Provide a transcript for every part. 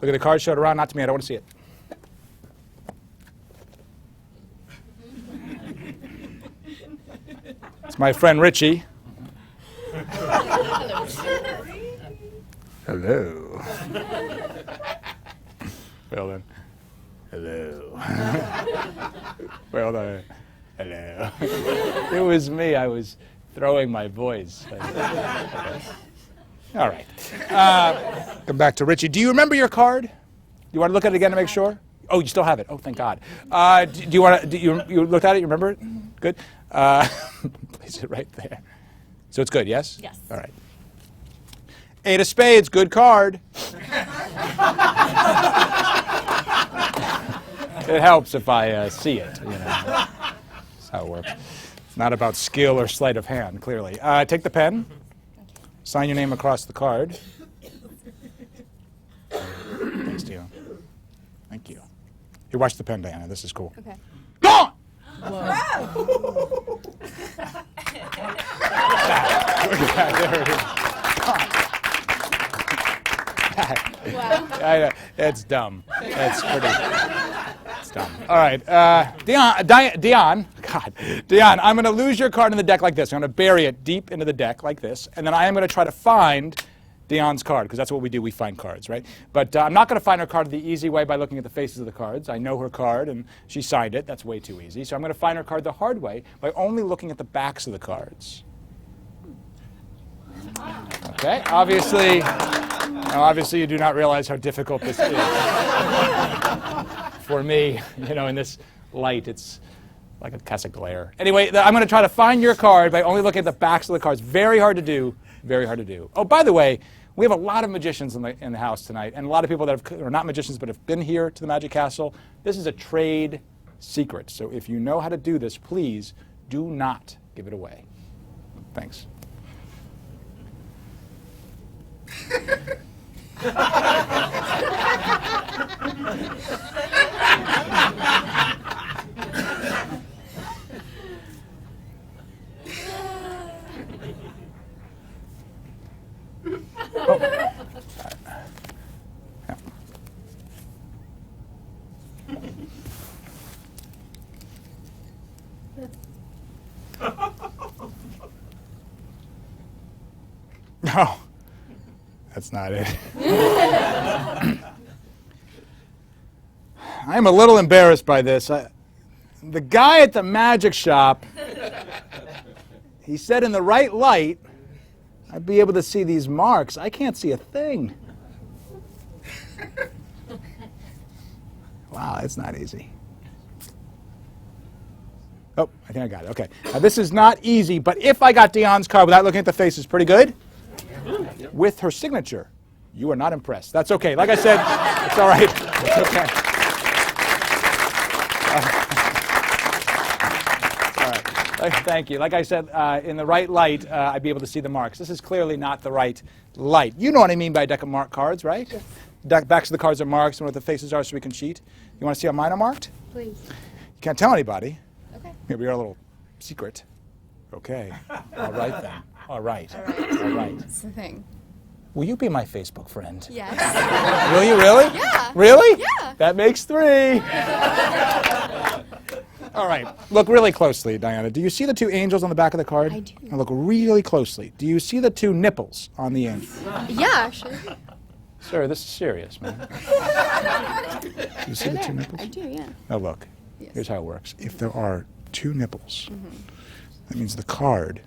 Look at the card. Show it around. Not to me. I don't want to see it. It's my friend Richie. Hello. Well then. Hello. Well then. Hello. It was me. I was throwing my voice. Okay. All right. Come back to Richie. Do you remember your card? You want to look at it again to make sure? Oh, you still have it. Oh, thank God. Do you want to? You looked at it? You remember it? Mm-hmm. Good. Place it right there. So it's good. Yes. Yes. All right. 8 of spades. Good card. It helps if I see it. You know. That's how it works. It's not about skill or sleight of hand. Clearly. Take the pen. Sign your name across the card. Thanks, Dio. Thank you. Here, watch the pen, Diana. This is cool. Okay. Go on! Whoa. Look at that. There it is. Wow. I know. It's dumb. It's pretty. It's dumb. All right. Dion, I'm going to lose your card in the deck like this. I'm going to bury it deep into the deck like this, and then I am going to try to find Dion's card, because that's what we do. We find cards, right? But I'm not going to find her card the easy way by looking at the faces of the cards. I know her card, and she signed it. That's way too easy. So I'm going to find her card the hard way by only looking at the backs of the cards. Okay? Obviously, you do not realize how difficult this is. For me, in this light, it's like a cast of glare. Anyway, I'm going to try to find your card by only looking at the backs of the cards. Very hard to do. Very hard to do. Oh, by the way, we have a lot of magicians in the house tonight, and a lot of people that are not magicians but have been here to the Magic Castle. This is a trade secret. So if you know how to do this, please do not give it away. Thanks. No, that's not it. I'm a little embarrassed by this. The guy at the magic shop, he said in the right light, I'd be able to see these marks. I can't see a thing. Wow, it's not easy. Oh, I think I got it. Okay. Now, this is not easy, but if I got Dion's card without looking at the faces, pretty good. With her signature, you are not impressed. That's okay. Like I said, it's all right. It's okay. All right. Thank you. Like I said, in the right light, I'd be able to see the marks. This is clearly not the right light. You know what I mean by a deck of marked cards, right? Yes. Backs of the cards are marked and what the faces are so we can cheat. You want to see how mine are marked? Please. You can't tell anybody. Okay. Maybe our little secret. Okay. All right then. All right. All right. All right. That's the thing. Will you be my Facebook friend? Yes. Will you really? Yeah. Really? Yeah. That makes 3. All right. Look really closely, Diana. Do you see the 2 angels on the back of the card? I do. Now look really closely. Do you see the 2 nipples on the end? Yeah, actually. Sir, this is serious, man. Do you see the 2 nipples? I do, yeah. Now look. Yes. Here's how it works. If there are 2 nipples, that means the card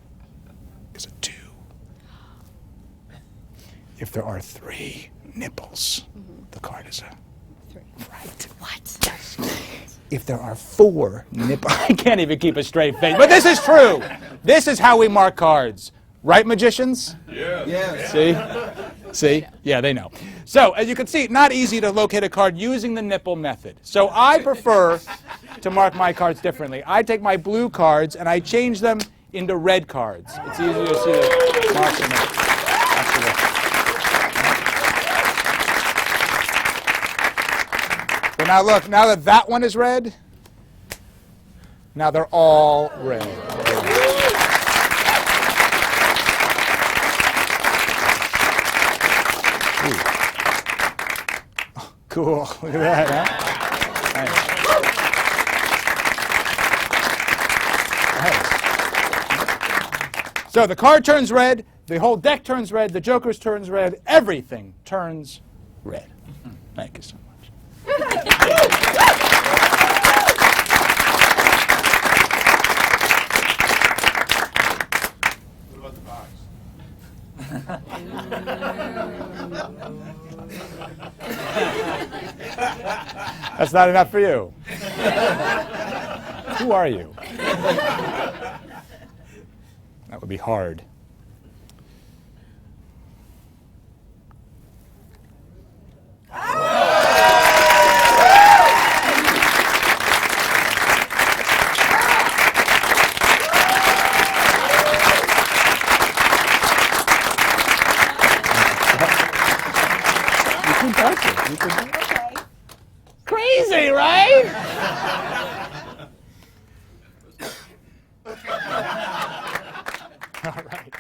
is a 2. If there are 3 nipples, the card is a 3. right. What? Yes. If there are 4 nipples, I can't even keep a straight face, but this is true. This is how we mark cards. Right, magicians? Yeah. Yeah. See? See? Yeah, they know. So, as you can see, not easy to locate a card using the nipple method. So I prefer to mark my cards differently. I take my blue cards and I change them into red cards. It's easier to see the marks in there. So now look, now that one is red, now they're all red. Cool. Look at that, huh? Nice. So the card turns red, the whole deck turns red, the Joker's turns red, everything turns red. Thank you so much. What about the box? That's not enough for you. Who are you? That would be hard. You can touch it. You can. Okay. Crazy, right? All right.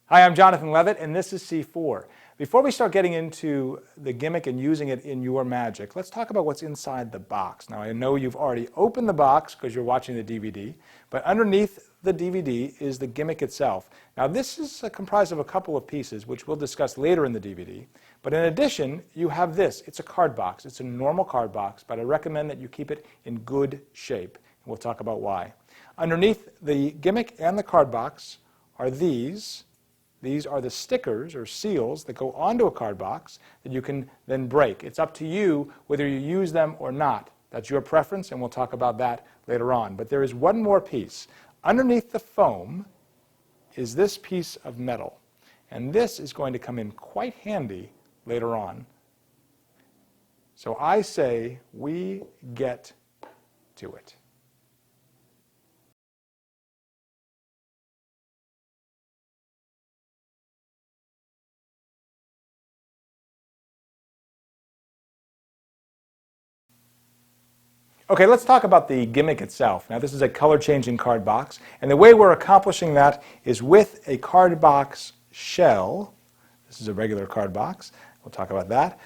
Hi, I'm Jonathan Levitt, and this is C4. Before we start getting into the gimmick and using it in your magic, let's talk about what's inside the box. Now, I know you've already opened the box because you're watching the DVD, but underneath the DVD is the gimmick itself. Now, this is comprised of a couple of pieces, which we'll discuss later in the DVD. But in addition, you have this. It's a card box. It's a normal card box, but I recommend that you keep it in good shape. And we'll talk about why. Underneath the gimmick and the card box are these. These are the stickers or seals that go onto a card box that you can then break. It's up to you whether you use them or not. That's your preference, and we'll talk about that later on. But there is one more piece. Underneath the foam is this piece of metal. And this is going to come in quite handy later on. So I say we get to it. Okay, let's talk about the gimmick itself. Now, this is a color-changing card box, and the way we're accomplishing that is with a card box shell. This is a regular card box. We'll talk about that.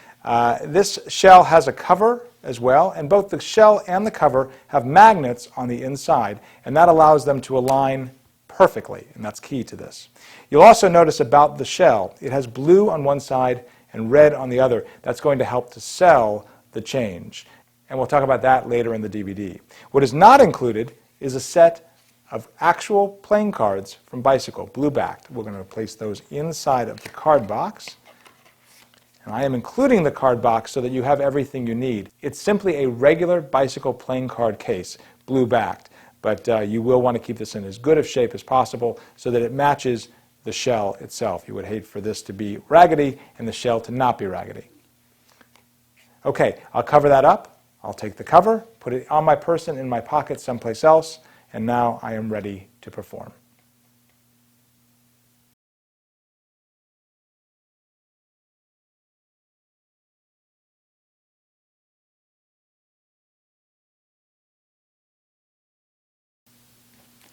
This shell has a cover as well, and both the shell and the cover have magnets on the inside, and that allows them to align perfectly, and that's key to this. You'll also notice about the shell, it has blue on one side and red on the other. That's going to help to sell the change. And we'll talk about that later in the DVD. What is not included is a set of actual playing cards from Bicycle, blue-backed. We're going to place those inside of the card box. And I am including the card box so that you have everything you need. It's simply a regular Bicycle playing card case, blue-backed. But you will want to keep this in as good of shape as possible so that it matches the shell itself. You would hate for this to be raggedy and the shell to not be raggedy. Okay, I'll cover that up. I'll take the cover, put it on my person, in my pocket, someplace else, and now I am ready to perform.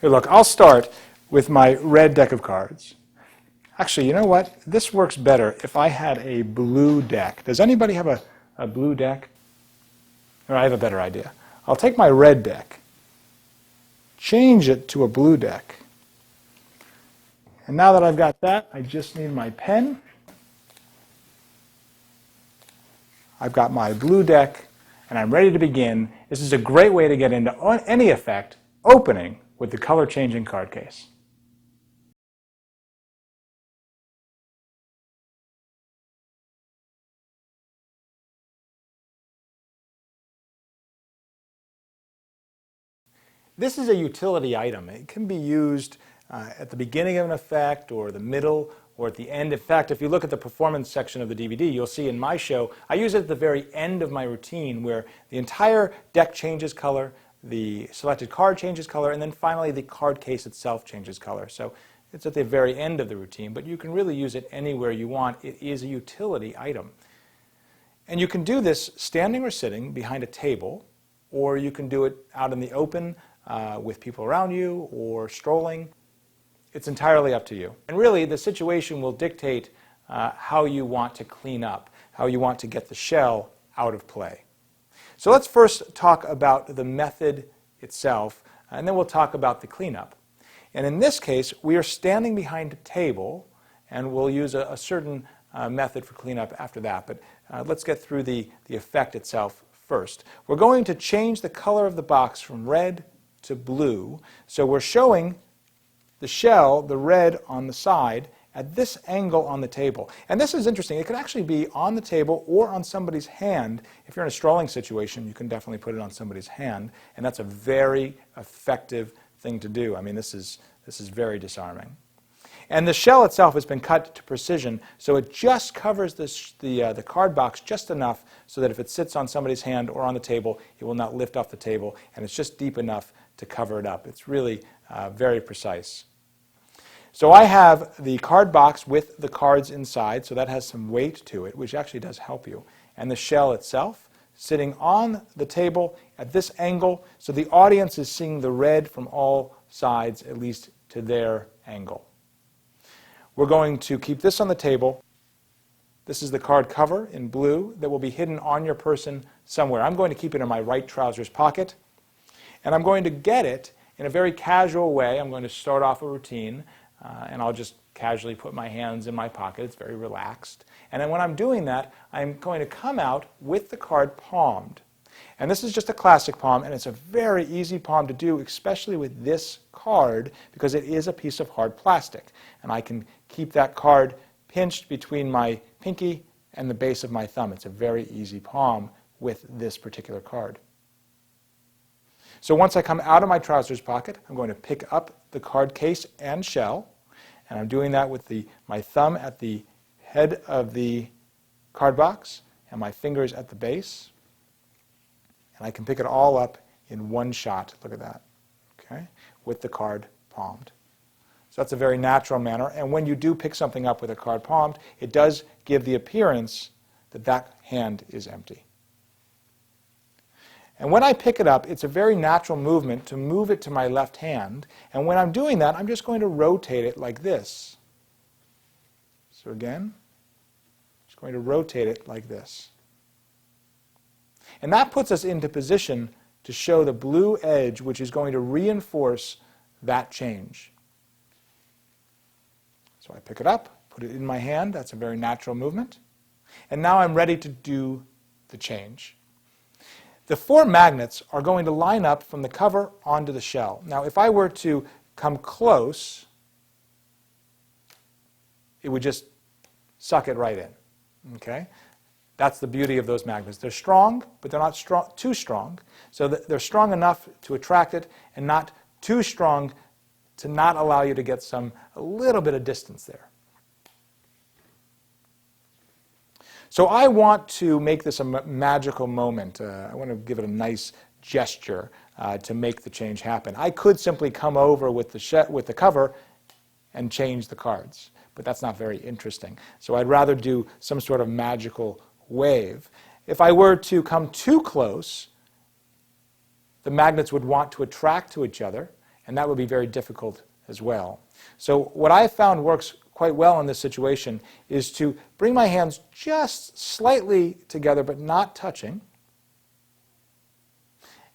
Here, look, I'll start with my red deck of cards. Actually, you know what? This works better if I had a blue deck. Does anybody have a blue deck? Or I have a better idea. I'll take my red deck, change it to a blue deck. And now that I've got that, I just need my pen. I've got my blue deck, and I'm ready to begin. This is a great way to get into any effect, opening with the color-changing card case. This is a utility item. It can be used at the beginning of an effect or the middle or at the end. In fact, if you look at the performance section of the DVD, you'll see in my show, I use it at the very end of my routine where the entire deck changes color, the selected card changes color, and then finally the card case itself changes color. So it's at the very end of the routine, but you can really use it anywhere you want. It is a utility item. And you can do this standing or sitting behind a table, or you can do it out in the open with people around you or strolling. It's entirely up to you. And really, the situation will dictate how you want to clean up, how you want to get the shell out of play. So let's first talk about the method itself, and then we'll talk about the cleanup. And in this case, we are standing behind a table, and we'll use a certain method for cleanup after that. But let's get through the effect itself first. We're going to change the color of the box from red to blue. So we're showing the shell, the red on the side, at this angle on the table. And this is interesting. It could actually be on the table or on somebody's hand. If you're in a strolling situation, you can definitely put it on somebody's hand. And that's a very effective thing to do. I mean, this is very disarming. And the shell itself has been cut to precision, so it just covers the card box just enough so that if it sits on somebody's hand or on the table, it will not lift off the table, and it's just deep enough to cover it up. It's really very precise. So I have the card box with the cards inside, so that has some weight to it, which actually does help you. And the shell itself sitting on the table at this angle, so the audience is seeing the red from all sides, at least to their angle. We're going to keep this on the table. This is the card cover in blue that will be hidden on your person somewhere. I'm going to keep it in my right trousers pocket, and I'm going to get it in a very casual way. I'm going to start off a routine, and I'll just casually put my hands in my pocket. It's very relaxed. And then when I'm doing that, I'm going to come out with the card palmed. And this is just a classic palm, and it's a very easy palm to do, especially with this card, because it is a piece of hard plastic. And I can keep that card pinched between my pinky and the base of my thumb. It's a very easy palm with this particular card. So once I come out of my trousers pocket, I'm going to pick up the card case and shell, and I'm doing that with my thumb at the head of the card box and my fingers at the base. And I can pick it all up in one shot. Look at that, okay, with the card palmed. So that's a very natural manner. And when you do pick something up with a card palmed, it does give the appearance that that hand is empty. And when I pick it up, it's a very natural movement to move it to my left hand. And when I'm doing that, I'm just going to rotate it like this. So again, just going to rotate it like this. And that puts us into position to show the blue edge, which is going to reinforce that change. So I pick it up, put it in my hand. That's a very natural movement. And now I'm ready to do the change. The 4 magnets are going to line up from the cover onto the shell. Now, if I were to come close, it would just suck it right in. Okay? That's the beauty of those magnets. They're strong, but they're not too strong. So they're strong enough to attract it and not too strong to not allow you to get a little bit of distance there. So I want to make this a magical moment. I want to give it a nice gesture to make the change happen. I could simply come over with the cover and change the cards, but that's not very interesting. So I'd rather do some sort of magical wave. If I were to come too close, the magnets would want to attract to each other, and that would be very difficult as well. So what I found works quite well in this situation is to bring my hands just slightly together but not touching,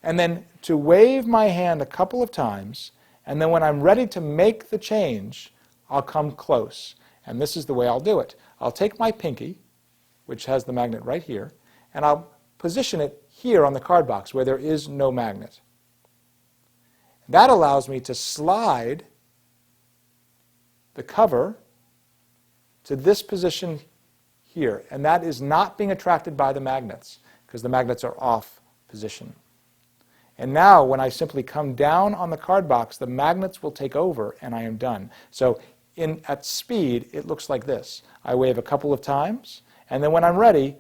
and then to wave my hand a couple of times, and then when I'm ready to make the change, I'll come close. And this is the way I'll do it. I'll take my pinky, which has the magnet right here, and I'll position it here on the card box where there is no magnet. That allows me to slide the cover to this position here, and that is not being attracted by the magnets because the magnets are off position. And now when I simply come down on the card box, the magnets will take over and I am done. So at speed, it looks like this. I wave a couple of times, and then when I'm ready,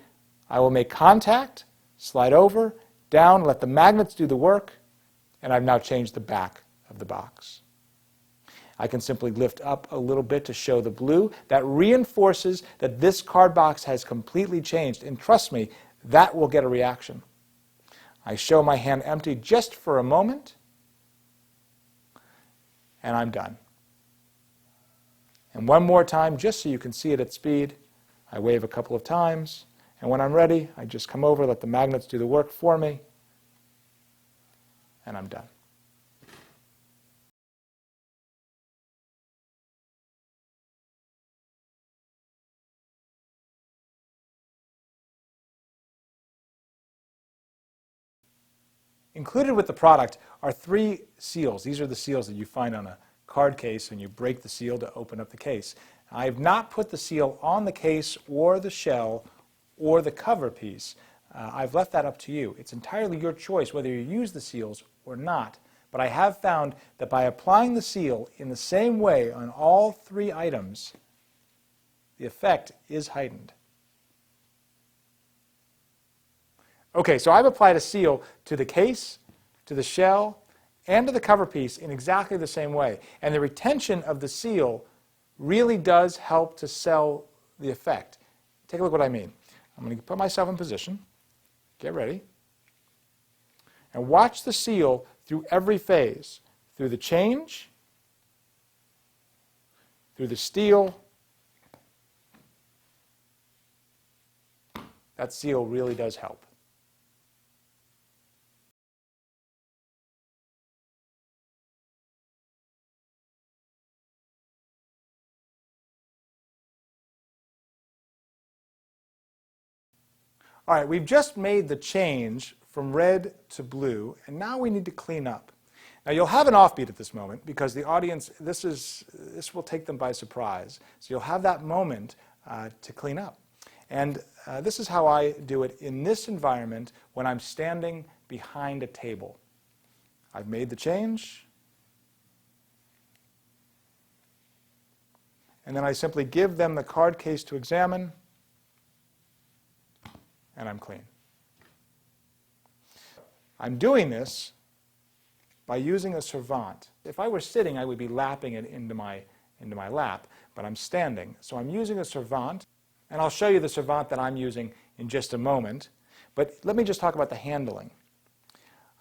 I will make contact, slide over, down, let the magnets do the work, and I've now changed the back of the box. I can simply lift up a little bit to show the blue. That reinforces that this card box has completely changed, and trust me, that will get a reaction. I show my hand empty just for a moment, and I'm done. And one more time, just so you can see it at speed, I wave a couple of times, and when I'm ready, I just come over, let the magnets do the work for me, and I'm done. Included with the product are 3 seals. These are the seals that you find on a card case and you break the seal to open up the case. I have not put the seal on the case or the shell or the cover piece. I've left that up to you. It's entirely your choice whether you use the seals or not. But I have found that by applying the seal in the same way on all 3 items, the effect is heightened. Okay, so I've applied a seal to the case, to the shell, and to the cover piece in exactly the same way. And the retention of the seal really does help to sell the effect. Take a look at what I mean. I'm going to put myself in position, get ready, and watch the seal through every phase, through the change, through the steal. That seal really does help. All right, we've just made the change from red to blue, and now we need to clean up. Now you'll have an offbeat at this moment because the audience, this will take them by surprise. So you'll have that moment to clean up. And this is how I do it in this environment when I'm standing behind a table. I've made the change, and then I simply give them the card case to examine, and I'm clean. I'm doing this by using a servant. If I were sitting, I would be lapping it into my lap, but I'm standing. So I'm using a servant, and I'll show you the servant that I'm using in just a moment. But let me just talk about the handling.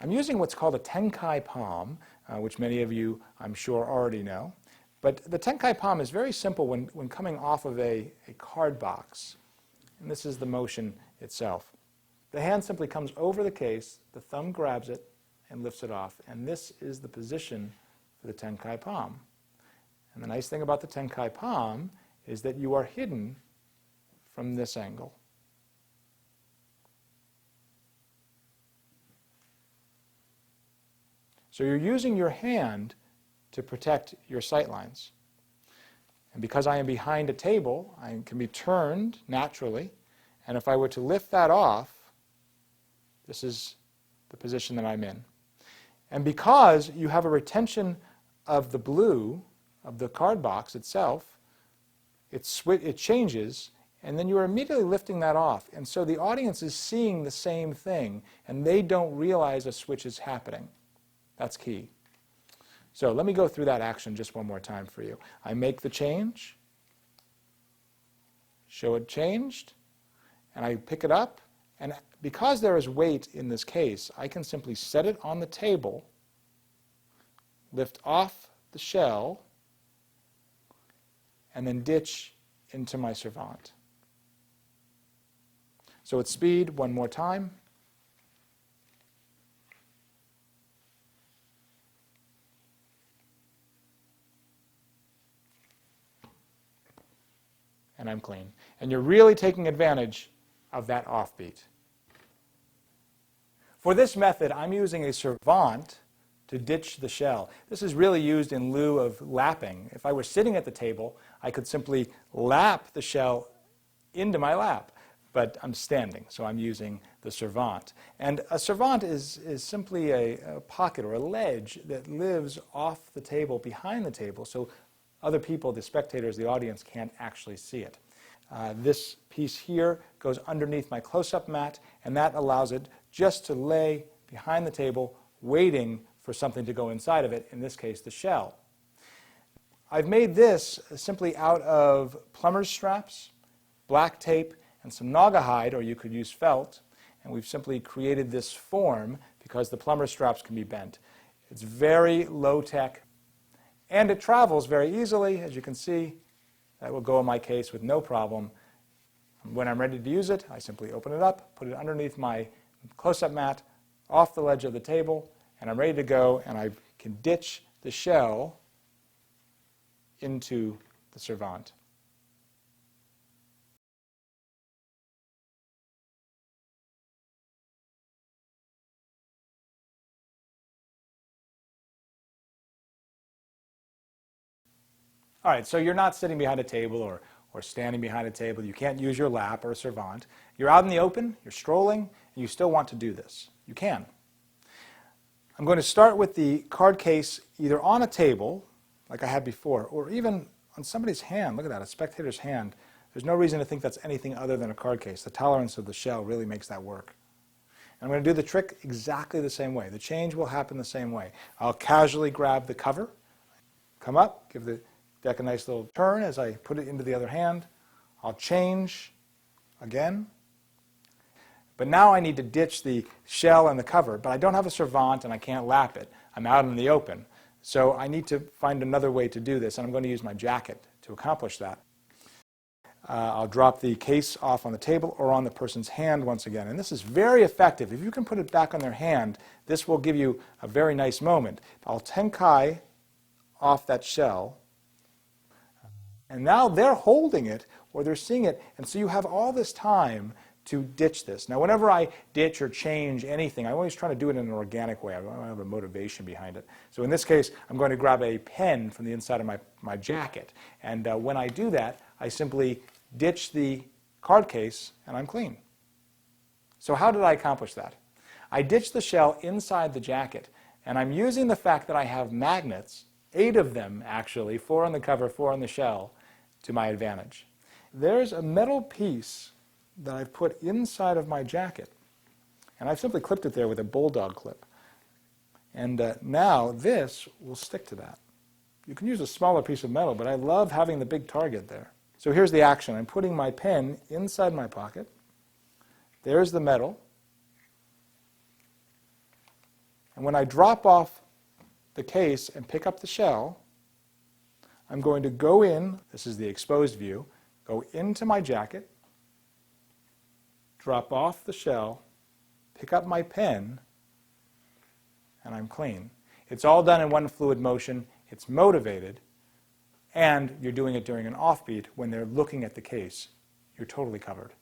I'm using what's called a Tenkai palm, which many of you, I'm sure, already know. But the Tenkai palm is very simple when coming off of a card box. And this is the motion itself. The hand simply comes over the case, the thumb grabs it, and lifts it off. And this is the position for the Tenkai palm. And the nice thing about the Tenkai palm is that you are hidden from this angle. So you're using your hand to protect your sight lines. And because I am behind a table, I can be turned naturally. And if I were to lift that off, this is the position that I'm in. And because you have a retention of the blue of the card box itself, it changes, and then you're immediately lifting that off. And so the audience is seeing the same thing, and they don't realize a switch is happening. That's key. So let me go through that action just one more time for you. I make the change, show it changed, and I pick it up. And because there is weight in this case, I can simply set it on the table, lift off the shell, and then ditch into my servant. So at speed, one more time. And I'm clean. And you're really taking advantage of that offbeat. For this method, I'm using a servant to ditch the shell. This is really used in lieu of lapping. If I were sitting at the table, I could simply lap the shell into my lap. But I'm standing, so I'm using the servant. And a servant is simply a pocket or a ledge that lives off the table, behind the table, so other people, the spectators, the audience, can't actually see it. This piece here goes underneath my close-up mat, and that allows it just to lay behind the table, waiting for something to go inside of it, in this case, the shell. I've made this simply out of plumber's straps, black tape, and some naugahyde, or you could use felt. and we've simply created this form because the plumber straps can be bent. It's very low-tech, and it travels very easily. As you can see, that will go in my case with no problem. When I'm ready to use it, I simply open it up, put it underneath my close-up mat, off the ledge of the table, and I'm ready to go, and I can ditch the shell into the servante. All right, so you're not sitting behind a table or standing behind a table. You can't use your lap or a servante. You're out in the open, you're strolling, and you still want to do this. You can. I'm going to start with the card case either on a table, like I had before, or even on somebody's hand. Look at that, a spectator's hand. There's no reason to think that's anything other than a card case. The tolerance of the shell really makes that work. And I'm going to do the trick exactly the same way. The change will happen the same way. I'll casually grab the cover, come up, give the deck a nice little turn as I put it into the other hand. I'll change again. But now I need to ditch the shell and the cover, but I don't have a servante and I can't lap it. I'm out in the open. So I need to find another way to do this, and I'm going to use my jacket to accomplish that. I'll drop the case off on the table or on the person's hand once again. And this is very effective. If you can put it back on their hand, this will give you a very nice moment. I'll tenkai off that shell. And now they're holding it or they're seeing it, and so you have all this time to ditch this. Now, whenever I ditch or change anything, I'm always trying to do it in an organic way. I don't have a motivation behind it. So in this case, I'm going to grab a pen from the inside of my jacket, and when I do that, I simply ditch the card case, and I'm clean. So how did I accomplish that? I ditched the shell inside the jacket, and I'm using the fact that I have magnets, 8 of them actually, 4 on the cover, 4 on the shell, to my advantage. There's a metal piece that I've put inside of my jacket, and I've simply clipped it there with a bulldog clip. And now this will stick to that. You can use a smaller piece of metal, but I love having the big target there. So here's the action. I'm putting my pen inside my pocket. There's the metal. And when I drop off the case and pick up the shell, I'm going to go in, this is the exposed view, go into my jacket, drop off the shell, pick up my pen, and I'm clean. It's all done in one fluid motion. It's motivated, and you're doing it during an offbeat when they're looking at the case. You're totally covered.